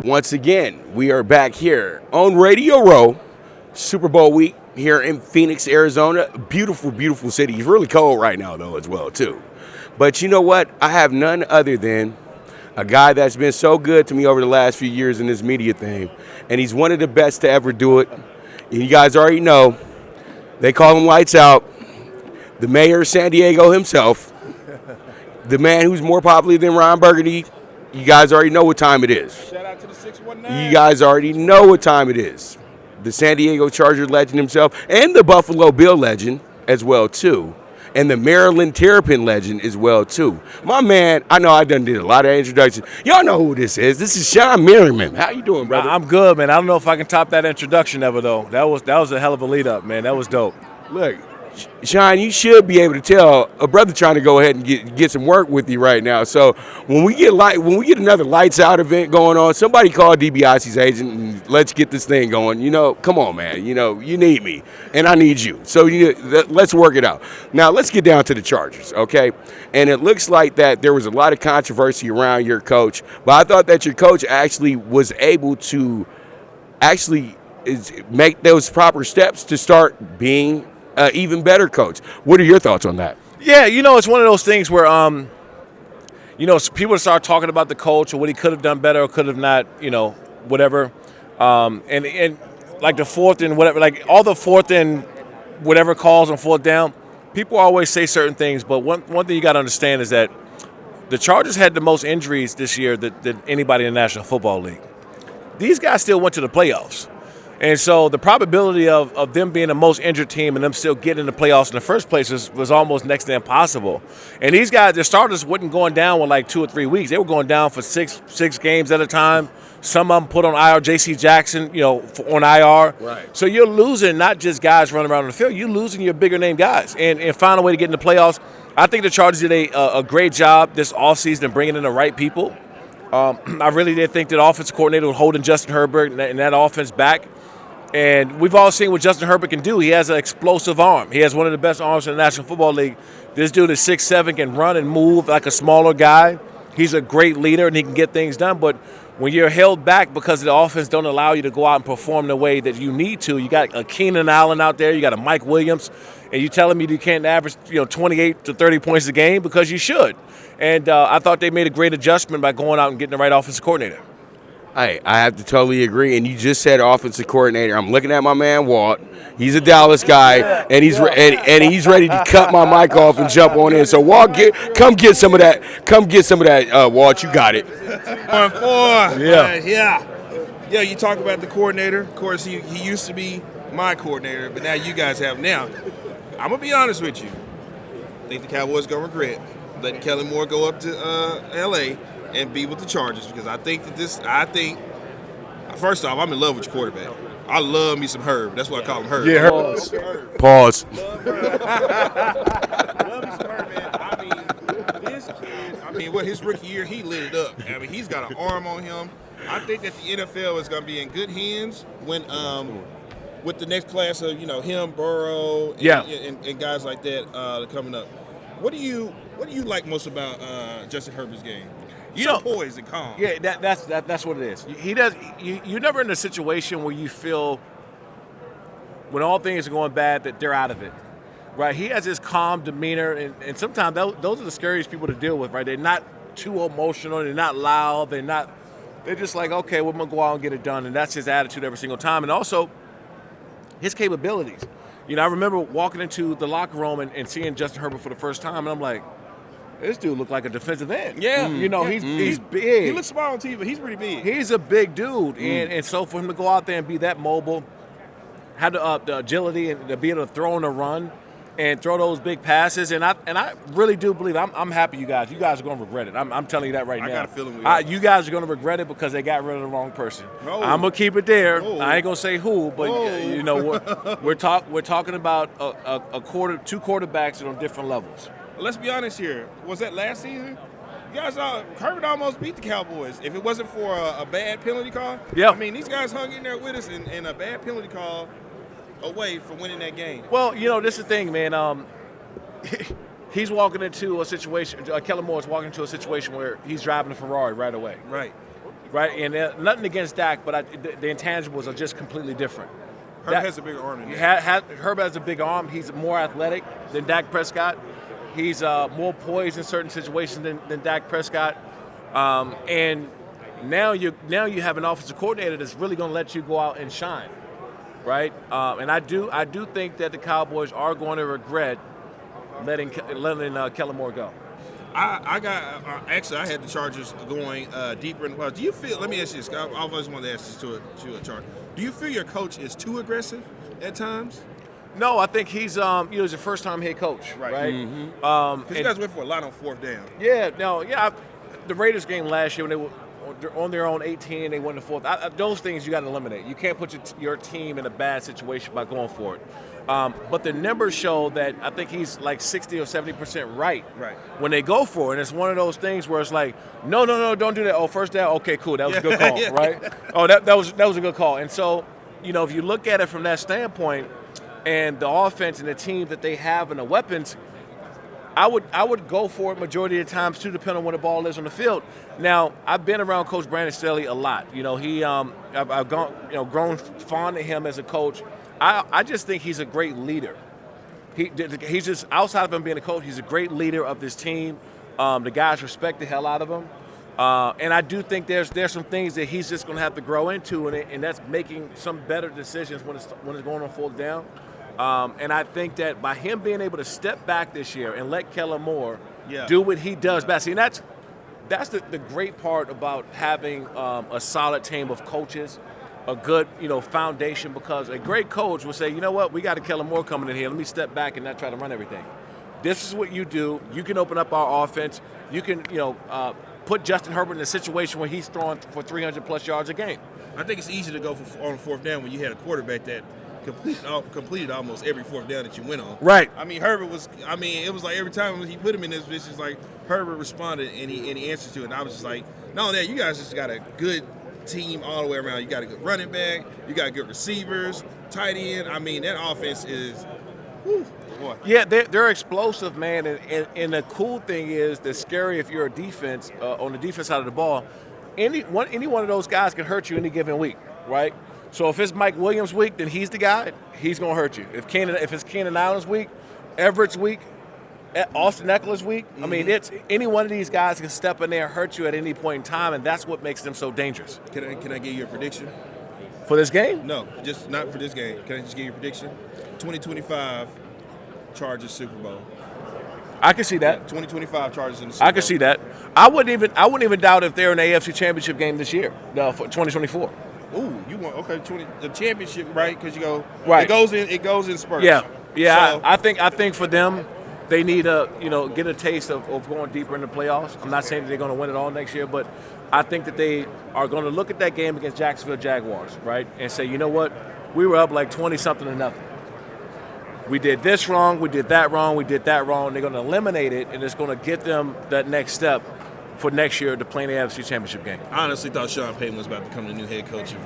Once again, we are back here on Radio Row, Super Bowl week here in Phoenix, Arizona. Beautiful, beautiful city. It's really cold right now, though, as well, too. But you know what? I have none other than a guy that's been so good to me over the last few years in this media thing, and he's one of the best to ever do it. And you guys already know, they call him Lights Out, the mayor of San Diego himself, the man who's more popular than Ron Burgundy. You guys already know what time it is. Shout out to the 619. You guys already know what time it is. The San Diego Charger legend himself, and the Buffalo Bill legend as well, too. And the Maryland Terrapin legend as well, too. My man, I know I done did a lot of introductions. Y'all know who this is. This is Shawne Merriman. How you doing, brother? I'm good, man. I don't know if I can top that introduction ever, though. That was a hell of a lead up, man. That was dope. Look, Shawne, you should be able to tell a brother trying to go ahead and get some work with you right now. So when we get another Lights Out event going on, somebody call DIBIASE's agent and let's get this thing going. You know, come on, man. You know, you need me and I need you. So let's work it out. Now let's get down to the Chargers, okay? And it looks like that there was a lot of controversy around your coach, but I thought that your coach actually was able to make those proper steps to start being even better coach. What are your thoughts on that? Yeah, it's one of those things where, people start talking about the coach or what he could have done better or could have not, whatever. And like the fourth and whatever, like all the fourth and whatever calls on fourth down, people always say certain things. But one thing you got to understand is that the Chargers had the most injuries this year than anybody in the National Football League. These guys still went to the playoffs. And so the probability of them being the most injured team and them still getting in the playoffs in the first place was almost next to impossible. And these guys, their starters wasn't going down with like 2 or 3 weeks. They were going down for six games at a time. Some of them put on IR. J.C. Jackson, on IR. Right. So you're losing not just guys running around on the field. You're losing your bigger name guys. And find a way to get in the playoffs. I think the Chargers did a great job this offseason in bringing in the right people. I really did think that offensive coordinator was holding Justin Herbert and that offense back. And we've all seen what Justin Herbert can do. He has an explosive arm. He has one of the best arms in the National Football League. This dude is 6'7", can run and move like a smaller guy. He's a great leader, and he can get things done. But when you're held back because the offense don't allow you to go out and perform the way that you need to, you got a Keenan Allen out there, you got a Mike Williams, and you telling me you can't average 28 to 30 points a game because you should. And I thought they made a great adjustment by going out and getting the right offensive coordinator. I have to totally agree. And you just said offensive coordinator. I'm looking at my man Walt. He's a Dallas guy, and he's ready to cut my mic off and jump on in. So Walt, come get some of that. Walt, you got it. 1-4. Yeah. Yeah. You talk about the coordinator. Of course, he used to be my coordinator, but now you guys have now. I'm gonna be honest with you. I think the Cowboys gonna regret letting Kellen Moore go up to L.A. and be with the Chargers because I think first off, I'm in love with your quarterback. I love me some Herb. That's why I call him Herb. Yeah, Herb. Pause. Love me some Herb, man. This kid, his rookie year, he lit it up. He's got an arm on him. I think that the NFL is going to be in good hands when with the next class of him, Burrow, and guys like that coming up. What do you like most about Justin Herbert's game? Poised and calm. Yeah, that's what it is. He does. You're never in a situation where you feel when all things are going bad that they're out of it, right? He has this calm demeanor, and sometimes those are the scariest people to deal with, right? They're not too emotional. They're not loud. They're just like, okay, we're gonna go out and get it done, and that's his attitude every single time, and also his capabilities. I remember walking into the locker room and seeing Justin Herbert for the first time, and I'm like, this dude looked like a defensive end. Yeah. He's big. He looks small on TV, but he's pretty big. He's a big dude. And so for him to go out there and be that mobile, have the agility and to be able to throw and a run and throw those big passes. And I really do believe I'm happy you guys. You guys are going to regret it. I'm telling you that right now. I got a feeling we are. You guys are going to regret it because they got rid of the wrong person. No. I'm going to keep it there. No. I ain't going to say who, but we're talking about two quarterbacks that are on different levels. Let's be honest here. Was that last season? You guys, Herbert almost beat the Cowboys. If it wasn't for a bad penalty call, yeah. These guys hung in there with us, and a bad penalty call away from winning that game. Well, this is the thing, man. He's walking into a situation. Kellen Moore is walking into a situation where he's driving a Ferrari right away. Right. right? And nothing against Dak, but the intangibles are just completely different. Herbert has a bigger arm than that. Herbert has a big arm. He's more athletic than Dak Prescott. He's more poised in certain situations than Dak Prescott. And now you have an offensive coordinator that's really going to let you go out and shine, right? And I do think that the Cowboys are going to regret letting Kellen Moore go. I had the Chargers going deeper in the playoffs. Do you feel? Let me ask you this. I always wanted to ask this to a Charger. Do you feel your coach is too aggressive at times? No, I think he's he's a first-time head coach, right? Mm-hmm. Because you guys went for a lot on fourth down. The Raiders game last year when they were on their own 18, they won the fourth. Those things you got to eliminate. You can't put your team in a bad situation by going for it. But the numbers show that I think he's like 60 or 70% right when they go for it. And it's one of those things where it's like, no, don't do that. Oh, first down. Okay, cool. That was a good call, right? Oh, that was a good call. And so, if you look at it from that standpoint, and the offense and the team that they have and the weapons, I would go for it majority of the times too, depending on where the ball is on the field. Now, I've been around Coach Brandon Staley a lot. I've grown fond of him as a coach. I just think he's a great leader. He's just, outside of him being a coach, he's a great leader of this team. The guys respect the hell out of him. And I do think there's some things that he's just going to have to grow into, and that's making some better decisions when it's going on fourth down. And I think that by him being able to step back this year and let Kellen Moore do what he does best, see, and that's the great part about having a solid team of coaches, a good foundation, because a great coach will say, you know what, we got a Kellen Moore coming in here. Let me step back and not try to run everything. This is what you do. You can open up our offense. You can put Justin Herbert in a situation where he's throwing for 300-plus yards a game. I think it's easy to go on fourth down when you had a quarterback that completed almost every fourth down that you went on. Right. I mean, Herbert was. I mean, it was like every time he put him in this position, it's like Herbert responded and he answered to it. And I was just like, not only that, you guys just got a good team all the way around. You got a good running back. You got good receivers, tight end. I mean, that offense is. Whew, boy. Yeah, they're explosive, man. And the cool thing is, that's scary if you're a defense on the defense side of the ball. Any one of those guys can hurt you any given week, right? So if it's Mike Williams' week, then he's the guy. He's going to hurt you. If it's Keenan Allen's week, Everett's week, Austin Eckler's week, I mean, it's any one of these guys can step in there and hurt you at any point in time, and that's what makes them so dangerous. Can I give you a prediction? For this game? No, just not for this game. Can I just give you a prediction? 2025 Chargers Super Bowl. I can see that. 2025 Chargers in the Super Bowl. I can see that. I wouldn't even doubt if they're in the AFC Championship game this year, for 2024. Ooh, you want the championship, right? Because you go right. It goes in spurts. Yeah. So, I think for them, they need to get a taste of going deeper in the playoffs. I'm not saying that they're going to win it all next year, but I think that they are going to look at that game against Jacksonville Jaguars, right, and say, you know what, we were up like 20-something to nothing. We did this wrong, we did that wrong, we did that wrong. They're going to eliminate it, and it's going to get them that next step for next year to play in the AFC Championship game. I honestly thought Shawne Payton was about to become the new head coach of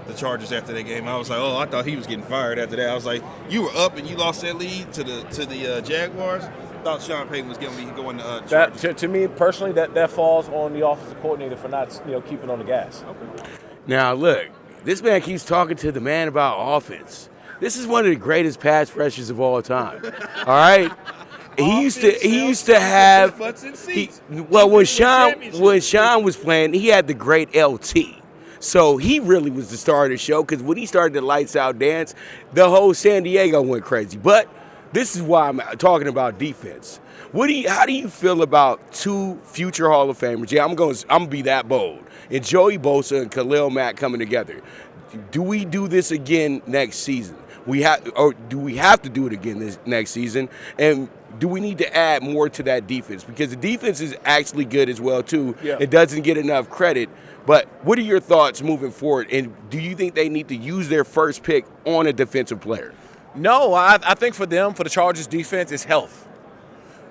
the Chargers after that game. I was like, I thought he was getting fired after that. I was like, you were up and you lost that lead to the Jaguars. I thought Shawne Payton was going to be going to Chargers. To me personally, that falls on the offensive coordinator for not keeping on the gas. Okay. Now look, this man keeps talking to the man about offense. This is one of the greatest pass rushers of all time. All right. He used to have. When Shawne was playing, he had the great LT. So he really was the star of the show, because when he started the lights out dance, the whole San Diego went crazy. But this is why I'm talking about defense. How do you feel about two future Hall of Famers? Yeah, I'm gonna be that bold. And Joey Bosa and Khalil Mack coming together. Do we do this again next season? Do we have to do it again this next season? And do we need to add more to that defense? Because the defense is actually good as well, too. Yeah. It doesn't get enough credit. But what are your thoughts moving forward? And do you think they need to use their first pick on a defensive player? No, I think for the Chargers defense, it's health,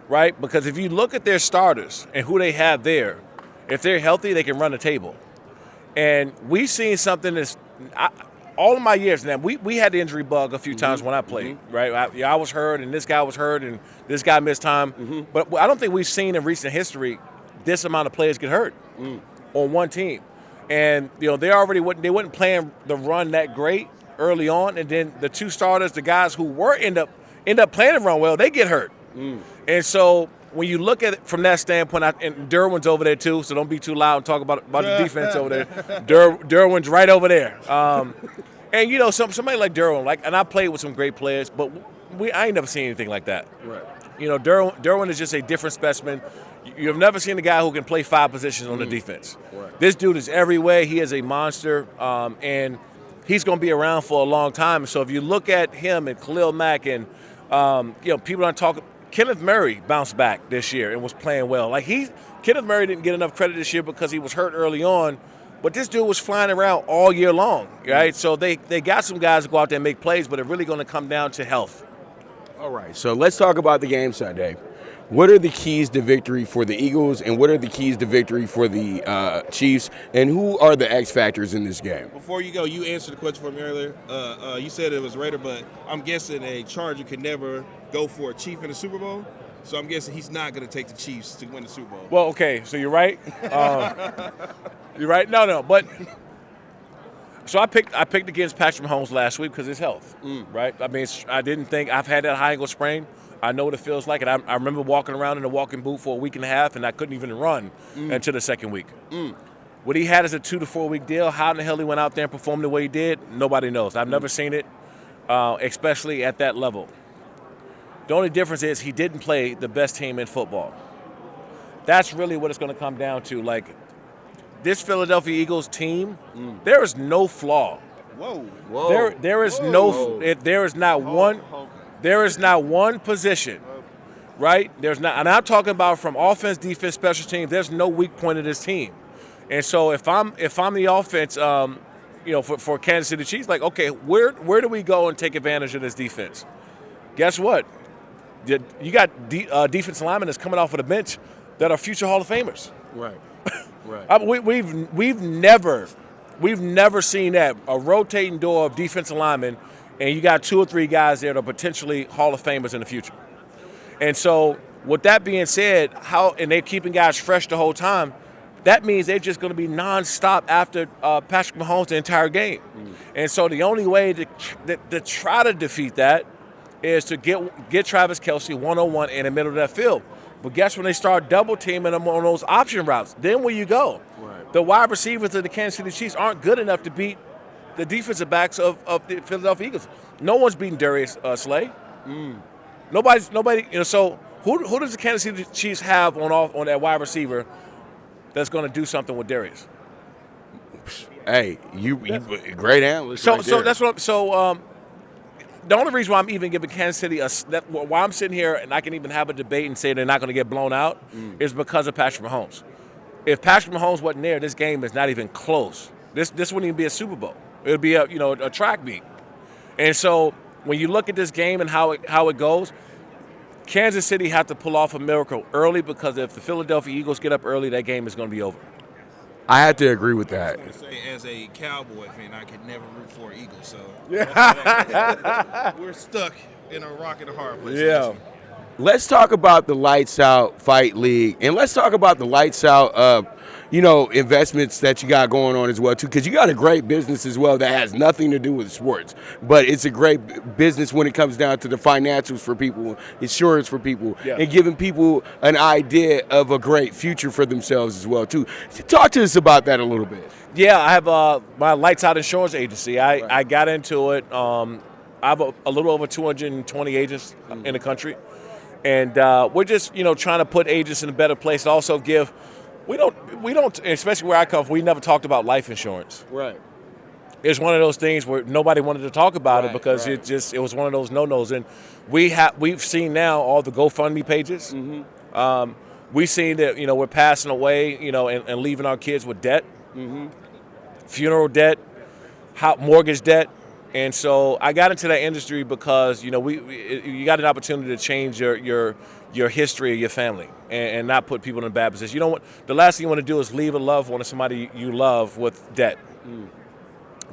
right? Because if you look at their starters and who they have there, if they're healthy, they can run the table. And we've seen something that's all of my years now, we had the injury bug a few times when I played, right? I was hurt, and this guy was hurt, and this guy missed time. But I don't think we've seen in recent history this amount of players get hurt on one team. And they already wasn't playing the run that great early on, and then the two starters, the guys who were end up playing the run well, they get hurt. And so when you look at it from that standpoint, and Derwin's over there too, so don't be too loud and talk about the defense over there. Derwin's right over there. And somebody like Derwin, and I played with some great players, but I ain't never seen anything like that. Right. Derwin is just a different specimen. You've never seen a guy who can play 5 positions on the defense. Right. This dude is everywhere. He is a monster, and he's going to be around for a long time. So if you look at him and Khalil Mack and people aren't talking. Kenneth Murray bounced back this year and was playing well. Kenneth Murray didn't get enough credit this year because he was hurt early on, but this dude was flying around all year long, right? So they got some guys to go out there and make plays, but it's really going to come down to health. All right, so let's talk about the game Sunday. What are the keys to victory for the Eagles, and what are the keys to victory for the Chiefs, and who are the X factors in this game? Before you go, you answered the question for me earlier. You said it was Raider, but I'm guessing a Charger could never go for a Chief in the Super Bowl. So I'm guessing he's not going to take the Chiefs to win the Super Bowl. Well, okay, so you're right. You're right. No, but so I picked against Patrick Mahomes last week because his health, right? I mean, I didn't think I've had that high ankle sprain. I know what it feels like, and I remember walking around in a walking boot for a week and a half, and I couldn't even run until the second week. What he had is a 2 to 4 week deal. How in the hell he went out there and performed the way he did, nobody knows. I've never seen it, especially at that level. The only difference is he didn't play the best team in football. That's really what it's going to come down to. This Philadelphia Eagles team, there is no flaw. Whoa. There is no. There is not one. There is not one position, right? There's not, and I'm talking about from offense, defense, special teams. There's no weak point of this team, and so if I'm the offense, for Kansas City Chiefs, okay, where do we go and take advantage of this defense? Guess what? You got defensive linemen that's coming off of the bench that are future Hall of Famers. Right. We've never seen that, a rotating door of defensive linemen. And you got 2 or 3 guys there that are potentially Hall of Famers in the future. And so, with that being said, and they're keeping guys fresh the whole time, that means they're just going to be nonstop after Patrick Mahomes the entire game. And so the only way to try to defeat that is to get Travis Kelce one-on-one in the middle of that field. But guess when they start double teaming them on those option routes, then where you go? Right. The wide receivers of the Kansas City Chiefs aren't good enough to beat the defensive backs of the Philadelphia Eagles. No one's beating Darius Slay. Nobody. So who does the Kansas City Chiefs have on that wide receiver that's going to do something with Darius? Hey, you great analyst. So that's what. The only reason why I'm even giving Kansas City why I'm sitting here and I can even have a debate and say they're not going to get blown out is because of Patrick Mahomes. If Patrick Mahomes wasn't there, this game is not even close. This wouldn't even be a Super Bowl. It would be a track meet. And so when you look at this game and how it goes, Kansas City have to pull off a miracle early because if the Philadelphia Eagles get up early, that game is going to be over. I have to agree with that. As a Cowboy fan, I could never root for Eagles, so we're stuck in a rock and a hard place. Yeah. Let's talk about the Lights Out Fight League, and let's talk about the Lights Out investments that you got going on as well too, because you got a great business as well that has nothing to do with sports, but it's a great business when it comes down to the financials for people, insurance for people, and giving people an idea of a great future for themselves as well too. Talk to us about that a little bit. Yeah, I have my Lights Out insurance agency. I got into it. I have a little over 220 agents in the country, and we're just trying to put agents in a better place. Also give. We don't, especially where I come from, we never talked about life insurance. Right. It's one of those things where nobody wanted to talk about it because it was one of those no-nos. And we've seen now all the GoFundMe pages. We've seen that, we're passing away, and leaving our kids with debt, funeral debt, mortgage debt. And so I got into that industry because, you got an opportunity to change your history of your family and not put people in a bad position. The last thing you want to do is leave a loved one or somebody you love with debt.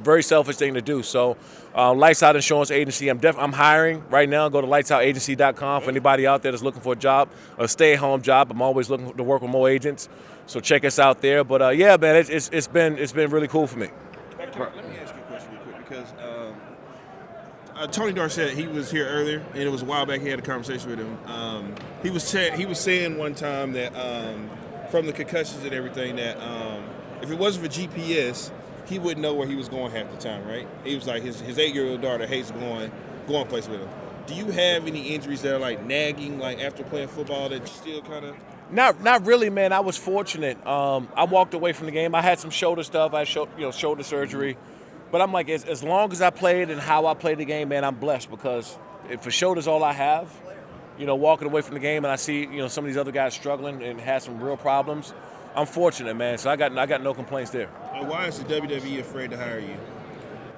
very selfish thing to do. So, Lights Out Insurance Agency. I'm hiring right now. Go to lightsoutagency.com for anybody out there that's looking for a job, a stay-at-home job. I'm always looking to work with more agents. So check us out there. But yeah, man, it's been really cool for me. Let me ask you a question real quick because Tony Dorsett, he was here earlier, and it was a while back. He had a conversation with him. He was saying one time that from the concussions and everything that if it wasn't for GPS, he wouldn't know where he was going half the time. Right? He was like his 8-year-old daughter hates going places with him. Do you have any injuries that are like nagging, like after playing football, that you still kind of? Not really, man. I was fortunate. I walked away from the game. I had some shoulder stuff. I had shoulder surgery. But I'm like, as long as I played and how I played the game, man, I'm blessed because if a shoulder's all I have, walking away from the game and I see, some of these other guys struggling and have some real problems, I'm fortunate, man. So I got no complaints there. And why is the WWE afraid to hire you?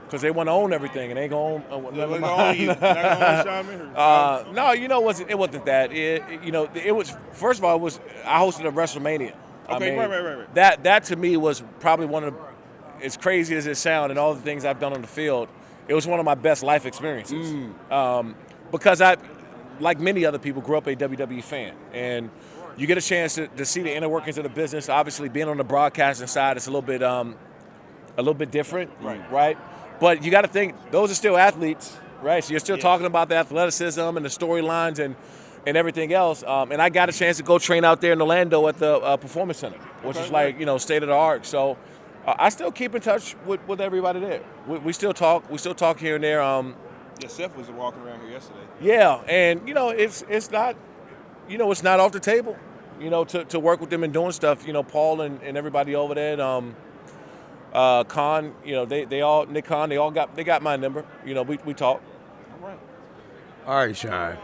Because they want to own everything and they ain't going to own They're going to own you. They're going to own Shawne? No, it wasn't that. It was, first of all, I hosted a WrestleMania. Okay, right. That to me was probably one of the, as crazy as it sounds and all the things I've done on the field, it was one of my best life experiences. Because I, like many other people, grew up a WWE fan. And you get a chance to see the inner workings of the business. Obviously, being on the broadcasting side, it's a little bit different, right? But you got to think, those are still athletes, right? So you're still talking about the athleticism and the storylines and everything else. And I got a chance to go train out there in Orlando at the Performance Center, which is like, state of the art. So I still keep in touch with everybody there. We still talk. We still talk here and there. Yeah, Seth was walking around here yesterday. Yeah, and it's not, it's not off the table, to work with them and doing stuff. Paul and everybody over there. Khan, Nick Khan, they got my number. We talk. All right, Shawne.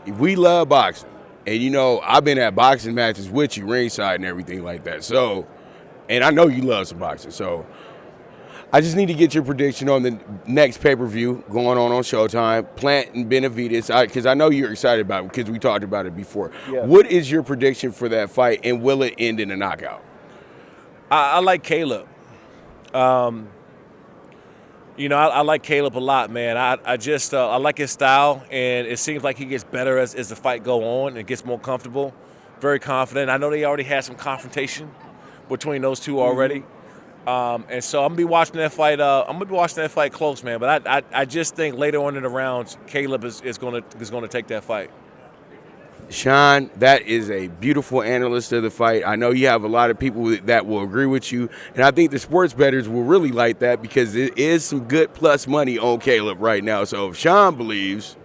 We love boxing, and I've been at boxing matches with you ringside and everything like that. So, and I know you love some boxing. So, I just need to get your prediction on the next pay-per-view going on Showtime, Plant and Benavidez, because I know you're excited about it because we talked about it before. Yeah. What is your prediction for that fight, and will it end in a knockout? I like Caleb. I like Caleb a lot, man. I just I like his style, and it seems like he gets better as the fight go on and gets more comfortable, very confident. I know they already had some confrontation between those two already, and so I'm gonna be watching that fight. I'm gonna be watching that fight close, man. But I just think later on in the rounds, Caleb is gonna take that fight. Shawne, that is a beautiful analyst of the fight. I know you have a lot of people that will agree with you, and I think the sports bettors will really like that because it is some good plus money on Caleb right now. So if Shawne believes,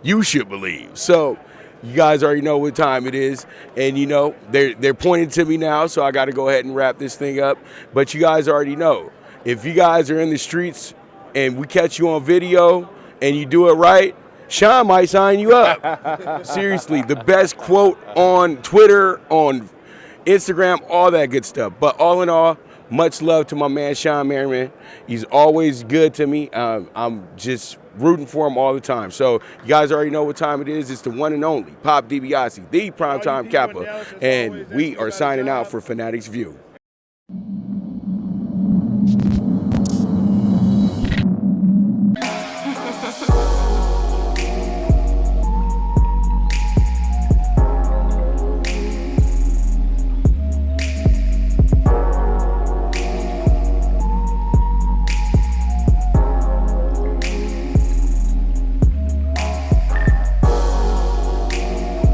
you should believe. So you guys already know what time it is, and they're pointing to me now, so I got to go ahead and wrap this thing up. But you guys already know, if you guys are in the streets and we catch you on video and you do it right, Shawne might sign you up. Seriously, the best quote on Twitter, on Instagram, all that good stuff. But all in all, much love to my man Shawne Merriman. He's always good to me. I'm just rooting for him all the time. So you guys already know what time it is. It's the one and only Pop DiBiase, the Primetime Kappa. And we are signing out for Fanatics View.